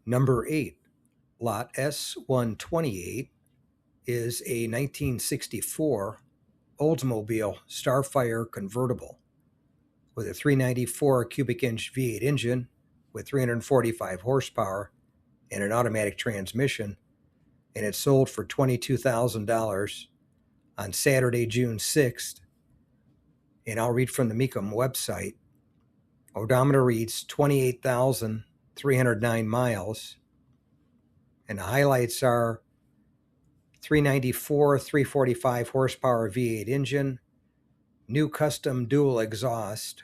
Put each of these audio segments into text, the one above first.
Number 8, Lot S128, is a 1964 Oldsmobile Starfire convertible with a 394 cubic inch V8 engine with 345 horsepower and an automatic transmission, and it sold for $22,000 on Saturday, June 6th. And I'll read from the Mecum website. Odometer reads 28,309 miles, and the highlights are 394, 345 horsepower V8 engine, new custom dual exhaust,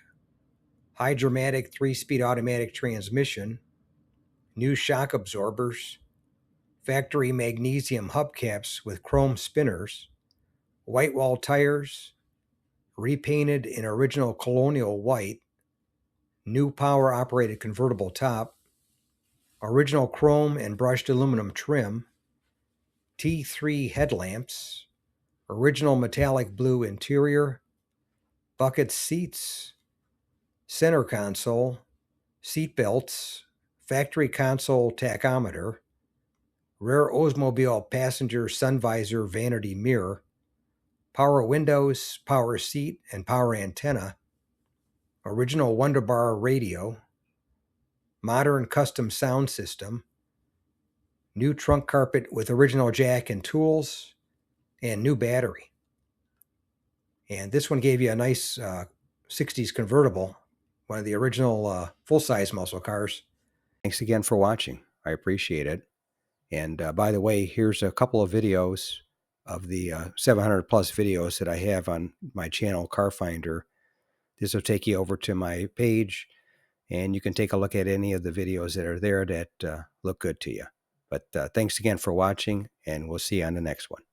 hydromatic 3-speed automatic transmission, new shock absorbers, factory magnesium hubcaps with chrome spinners, white wall tires, repainted in original colonial white, new power operated convertible top, original chrome and brushed aluminum trim, T3 headlamps, original metallic blue interior, bucket seats, center console, seat belts, factory console tachometer, rear Oldsmobile passenger sun visor vanity mirror, power windows, power seat, and power antenna, original Wonderbar radio, modern custom sound system, new trunk carpet with original jack and tools, and new battery. And this one gave you a nice 60s convertible, one of the original full-size muscle cars. Thanks again for watching. I appreciate it. And by the way, here's a couple of videos of the 700 plus videos that I have on my channel, Car Finder. This will take you over to my page, and you can take a look at any of the videos that are there that look good to you. But thanks again for watching, and we'll see you on the next one.